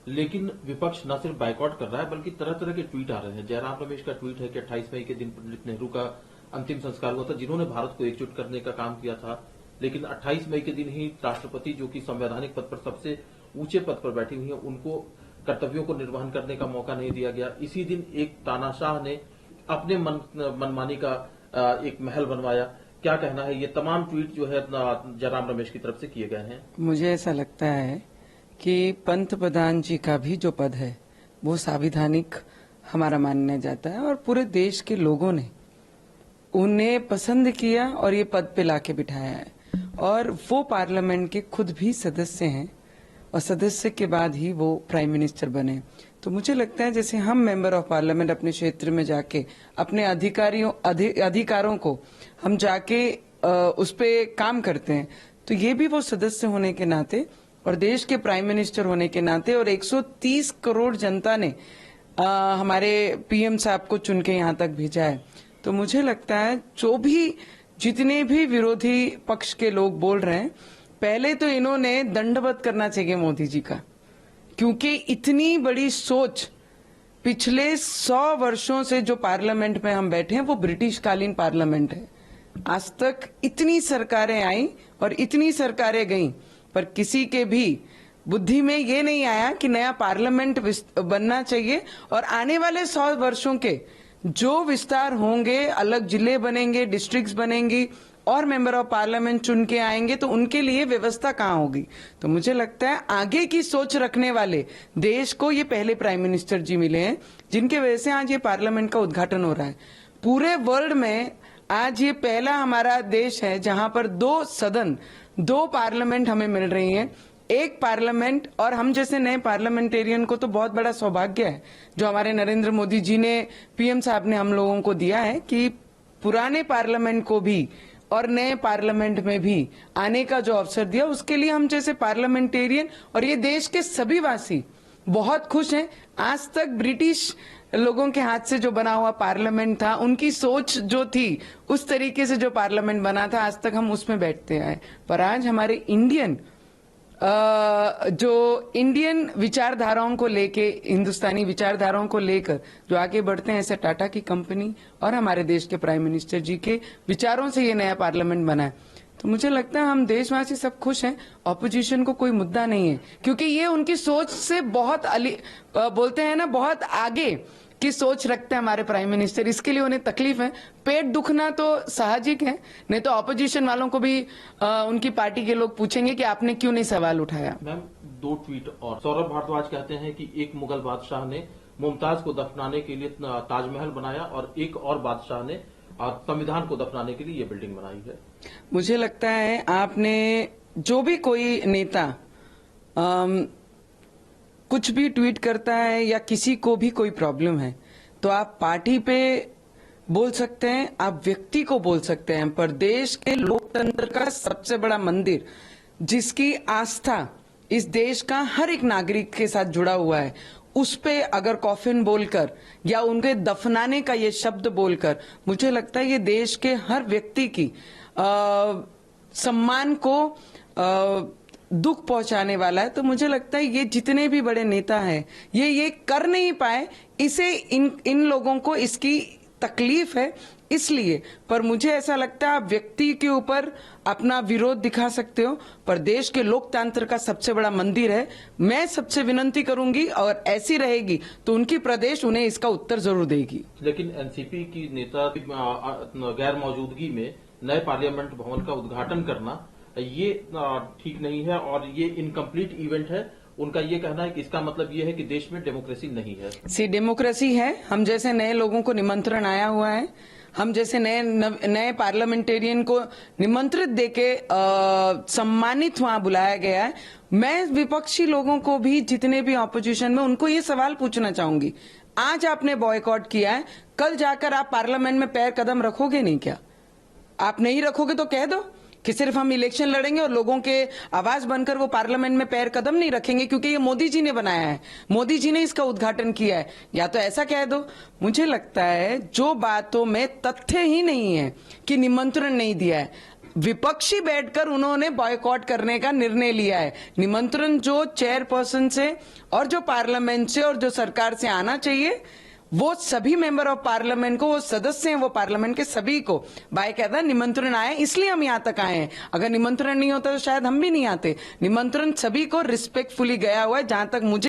लेकिन विपक्ष न सिर्फ बाइकआउट कर रहा है बल्कि तरह तरह के ट्वीट आ रहे हैं। जयराम रमेश का ट्वीट है कि 28 मई के दिन पंडित नेहरू का अंतिम संस्कार हुआ था, जिन्होंने भारत को एकजुट करने का काम किया था। लेकिन 28 मई के दिन ही राष्ट्रपति, जो कि संवैधानिक पद पर सबसे ऊंचे पद पर बैठी हुई है, उनको कर्तव्यों को निर्वहन करने का मौका नहीं दिया गया। इसी दिन एक तानाशाह ने अपने मनमानी का एक महल बनवाया। क्या कहना है? ये तमाम ट्वीट जो है जयराम रमेश की तरफ से किए गए हैं। मुझे ऐसा लगता है कि पंत प्रधान जी का भी जो पद है वो संवैधानिक हमारा माना जाता है और पूरे देश के लोगों ने उन्हें पसंद किया और ये पद पे लाके बिठाया है। और वो पार्लियामेंट के खुद भी सदस्य हैं और सदस्य के बाद ही वो प्राइम मिनिस्टर बने। तो मुझे लगता है जैसे हम मेंबर ऑफ पार्लियामेंट अपने क्षेत्र में जाके अपने अधिकारों को हम जाके उस पे काम करते हैं, तो ये भी वो सदस्य होने के नाते और देश के प्राइम मिनिस्टर होने के नाते और 130 करोड़ जनता ने हमारे पीएम साहब को चुन के यहाँ तक भेजा है। तो मुझे लगता है जो भी जितने भी विरोधी पक्ष के लोग बोल रहे हैं, पहले तो इन्होंने दंडवत करना चाहिए मोदी जी का, क्योंकि इतनी बड़ी सोच पिछले 100 वर्षों से जो पार्लियामेंट में हम बैठे हैं वो ब्रिटिश कालीन पार्लियामेंट है। आज तक इतनी सरकारें आई और इतनी सरकारें गईं, पर किसी के भी बुद्धि में ये नहीं आया कि नया पार्लियामेंट बनना चाहिए और आने वाले 100 वर्षों के जो विस्तार होंगे, अलग जिले बनेंगे, डिस्ट्रिक्ट्स बनेंगी और मेंबर ऑफ पार्लियामेंट चुन के आएंगे, तो उनके लिए व्यवस्था कहाँ होगी। तो मुझे लगता है आगे की सोच रखने वाले देश को ये पहले प्राइम मिनिस्टर जी मिले हैं, जिनके वजह से आज ये पार्लियामेंट का उद्घाटन हो रहा है। पूरे वर्ल्ड में आज ये पहला हमारा देश है जहां पर 2 सदन, 2 पार्लियामेंट हमें मिल रही हैं। एक पार्लियामेंट, और हम जैसे नए पार्लियामेंटेरियन को तो बहुत बड़ा सौभाग्य है जो हमारे नरेंद्र मोदी जी ने, पीएम साहब ने हम लोगों को दिया है कि पुराने पार्लियामेंट को भी और नए पार्लियामेंट में भी आने का जो अवसर दिया, उसके लिए हम जैसे पार्लियामेंटेरियन और ये देश के सभी वासी बहुत खुश हैं। आज तक ब्रिटिश लोगों के हाथ से जो बना हुआ पार्लियामेंट था, उनकी सोच जो थी उस तरीके से जो पार्लियामेंट बना था, आज तक हम उसमें बैठते आए। पर आज हमारे इंडियन विचारधाराओं को लेके, हिंदुस्तानी विचारधाराओं को लेकर जो आगे बढ़ते हैं, ऐसे टाटा की कंपनी और हमारे देश के प्राइम मिनिस्टर जी के विचारों से ये नया पार्लियामेंट बना है। तो मुझे लगता है हम देशवासी सब खुश हैं। ऑपोजिशन को कोई मुद्दा नहीं है, क्योंकि ये उनकी सोच से बहुत बोलते हैं ना, बहुत आगे की सोच रखते हैं हमारे प्राइम मिनिस्टर। इसके लिए उन्हें तकलीफ है। पेट दुखना तो साहजिक है, नहीं तो ऑपोजिशन वालों को भी उनकी पार्टी के लोग पूछेंगे कि आपने क्यों नहीं सवाल उठाया। मैम, 2 ट्वीट और सौरभ भारद्वाज कहते हैं कि एक मुगल बादशाह ने मुमताज को दफनाने के लिए ताजमहल बनाया और एक और बादशाह ने संविधान को दफनाने के लिए ये बिल्डिंग बनाई है। मुझे लगता है आपने, जो भी कोई नेता कुछ भी ट्वीट करता है या किसी को भी कोई प्रॉब्लम है, तो आप पार्टी पे बोल सकते हैं, आप व्यक्ति को बोल सकते हैं, पर देश के लोकतंत्र का सबसे बड़ा मंदिर, जिसकी आस्था इस देश का हर एक नागरिक के साथ जुड़ा हुआ है, उस पे अगर कॉफिन बोलकर या उनके दफनाने का ये शब्द बोलकर, मुझे लगता है ये देश के हर व्यक्ति की सम्मान को दुख पहुंचाने वाला है। तो मुझे लगता है ये जितने भी बड़े नेता हैं, ये कर नहीं पाए, इसे इन लोगों को इसकी तकलीफ है इसलिए। पर मुझे ऐसा लगता है आप व्यक्ति के ऊपर अपना विरोध दिखा सकते हो, पर देश के लोकतंत्र का सबसे बड़ा मंदिर है। मैं सबसे विनती करूंगी और ऐसी रहेगी तो उनकी प्रदेश उन्हें इसका उत्तर जरूर देगी। लेकिन एनसीपी की नेता गैर मौजूदगी में नए पार्लियामेंट भवन का उद्घाटन करना ये ठीक नहीं है और ये इनकम्प्लीट इवेंट है। उनका ये कहना है कि इसका मतलब ये है कि देश में डेमोक्रेसी नहीं है। डेमोक्रेसी है। हम जैसे नए लोगों को निमंत्रण आया हुआ है, हम जैसे नए पार्लियामेंटेरियन को निमंत्रित देके सम्मानित वहां बुलाया गया है। मैं विपक्षी लोगों को भी, जितने भी ऑपोजिशन में, उनको ये सवाल पूछना चाहूंगी, आज आपने बॉयकॉट किया है, कल जाकर आप पार्लियामेंट में पैर कदम रखोगे नहीं क्या? आप नहीं रखोगे तो कह दो कि सिर्फ हम इलेक्शन लड़ेंगे और लोगों के आवाज बनकर वो पार्लियामेंट में पैर कदम नहीं रखेंगे, क्योंकि ये मोदी जी ने बनाया है, मोदी जी ने इसका उद्घाटन किया है, या तो ऐसा कह दो। मुझे लगता है जो बातों में तथ्य ही नहीं है कि निमंत्रण नहीं दिया है, विपक्षी बैठकर उन्होंने बॉयकॉट करने का निर्णय लिया है। निमंत्रण जो चेयरपर्सन से और जो पार्लियामेंट से और जो सरकार से आना चाहिए, वो सभी मेंबर ऑफ पार्लियामेंट को, वो सदस्य हैं वो पार्लियामेंट के सभी को बाकायदा निमंत्रण आया, इसलिए हम यहां तक आए हैं। अगर निमंत्रण नहीं होता तो शायद हम भी नहीं आते। निमंत्रण सभी को रिस्पेक्टफुली गया हुआ है। जहां तक मुझे